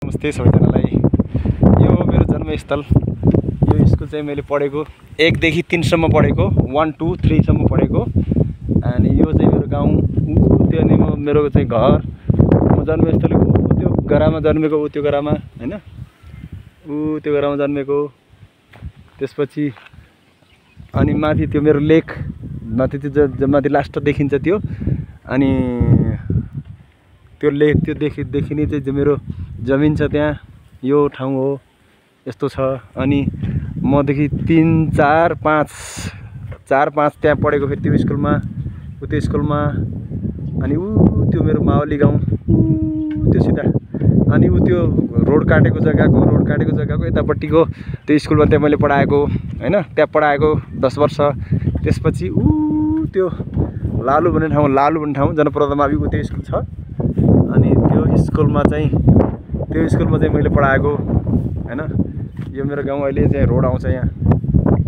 नमस्ते सबैजनालाई। यो मेरो जन्मस्थल। यो स्कुल चाहिँ मैले पढेको 1 देखि 3 सम्म पढेको, 1 2 3 सम्म पढेको। अनि यो चाहिँ मेरो गाउँ। त्यो नै मेरो चाहिँ घर। म जन्मस्थल त्यो गरामा जन्मेको, त्यो गरामा हैन, त्यो गरामा जन्मेको। त्यसपछि अनि माथि त्यो मेरो लेक माथि, त्यो माथि लास्ट देखिन्छ त्यो। अनि त्यो लेक त्यो देखिने चाहिँ मेरो जमिन छ त्यहाँ। यो ठाउँ हो, यस्तो छ। अनि मदेखि 3 4 5 त्यहाँ पढेको, फेरि त्यो स्कुलमा, त्यो स्कुलमा। अनि त्यो मेरो मावली गाउँ त्यो सिधा। अनि त्यो रोड काटेको जग्गाको यतापट्टिको त्यो स्कुलमा त्यहाँ मैले पढाएको हैन, त्यहाँ पढाएको 10 वर्ष। त्यसपछि त्यो लालु भन्ने ठाउँ जनप्रदामा त्यो स्कुल छ। अनि त्यो स्कुलमा चाहिँ मैले पढाएको हैन। यो मेरो गाउँ। अहिले चाहिँ रोड आउँछ यहाँ।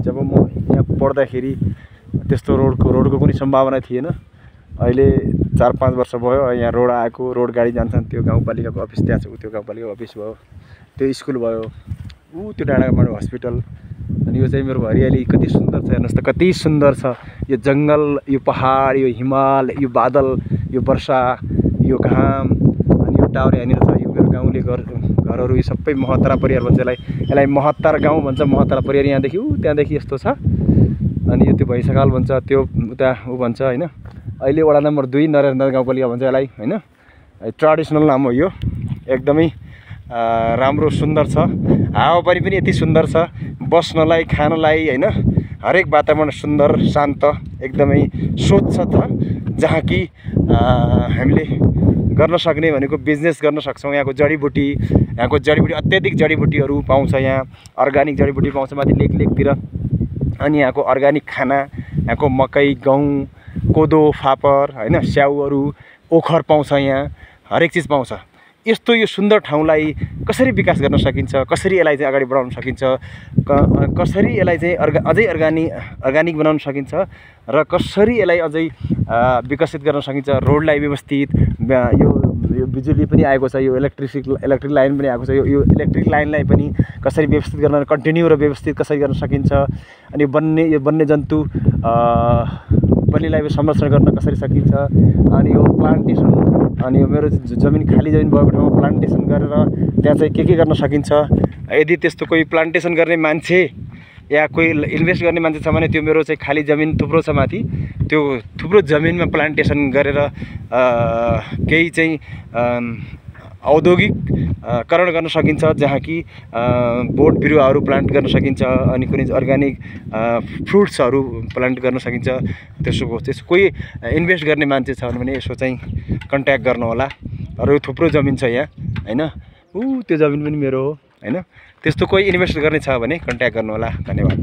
जब म यहाँ पढ्दाखेरि त्यस्तो रोडको कुनै सम्भावना थिएन। अहिले 4-5 वर्ष भयो यहाँ रोड आएको, रोड गाडी जान्छन्। त्यो गाउँपालिकाको अफिस त्यहाँ छ, त्यो गाउँपालिकाको अफिस भयो, त्यो स्कुल भयो, त्यो डाँडाकाँडा हस्पिटल। अनि यो चाहिँ मेरो हरियाली कति सुन्दर छ, हेर्नुहोस् त कति सुन्दर छ। यो जङ्गल, यो पहाड, यो हिमाल, यो बादल, यो वर्षा, यो घाम, अनि यो टावर यहाँनिर छ। यो मेरो गाउँले घरहरू यो सबै महत्तरा परिवार भन्छ यसलाई महत्तर गाउँ भन्छ, महत्तरा परिवार। यहाँदेखि त्यहाँदेखि यस्तो छ। अनि यो त्यो भैँसाखाल भन्छ, त्यो उता भन्छ हैन। अहिले वडा नम्बर 2 नरेन्द्र गाउँपालिका भन्छ यसलाई हैन। ट्रेडिसनल नाम हो यो। एकदमै राम्रो सुन्दर छ। हावापानी पनि यति सुन्दर छ, बस्नलाई, खानलाई हैन। हरेक वातावरण सुन्दर, शान्त, एकदमै स्वच्छ छ। जहाँ कि हामीले गर्न सक्ने भनेको बिजनेस गर्न सक्छौँ। यहाँको जडीबुटी अत्याधिक जडीबुटीहरू पाउँछ। यहाँ अर्ग्यानिक जडीबुटी पाउँछ माथि लेकतिर। अनि यहाँको अर्ग्यानिक खाना, यहाँको मकै, गहुँ, कोदो, फापर हैन, स्याउहरू, ओखर पाउँछ। यहाँ हरेक चिज पाउँछ। यस्तो यो सुन्दर ठाउँलाई कसरी विकास गर्न सकिन्छ, कसरी यसलाई चाहिँ अगाडि बढाउन सकिन्छ, कसरी यसलाई चाहिँ अझै अर्ग्यानिक बनाउन सकिन्छ, र कसरी यसलाई अझै विकसित गर्न सकिन्छ। रोडलाई व्यवस्थित, यो बिजुली पनि आएको छ, यो इलेक्ट्रिक लाइन पनि आएको छ। यो इलेक्ट्रिक लाइनलाई पनि कसरी व्यवस्थित गर्न, कन्टिन्यू र व्यवस्थित कसरी गर्न सकिन्छ। अनि वन्यजन्तु बलिलाई संरक्षण गर्न कसरी सकिन्छ। अनि यो प्लान्टेसन, अनि यो मेरो जमिन खाली जमिन भएको ठाउँमा प्लान्टेसन गरेर त्यहाँ चाहिँ के गर्न सकिन्छ। यदि त्यस्तो कोही प्लान्टेसन गर्ने मान्छे या कोही इन्भेस्ट गर्ने मान्छे छ भने त्यो मेरो चाहिँ खाली जमिन थुप्रो छ माथि, त्यो थुप्रो जमिनमा प्लान्टेसन गरेर केही चाहिँ औद्योगिककरण गर्न सकिन्छ। जहाँ कि बोट बिरुवाहरू प्लान्ट गर्न सकिन्छ। अनि कुनै अर्ग्यानिक फ्रुट्सहरू प्लान्ट गर्न सकिन्छ। त्यसो कोही इन्भेस्ट गर्ने मान्छे छ भने यसो चाहिँ कन्ट्याक्ट गर्नु होला। अरू थुप्रो जमिन छ यहाँ हैन। त्यो जमिन पनि मेरो हो हैन। त्यस्तो कोही इन्भेस्ट गर्ने छ भने कन्ट्याक्ट गर्नु होला। धन्यवाद।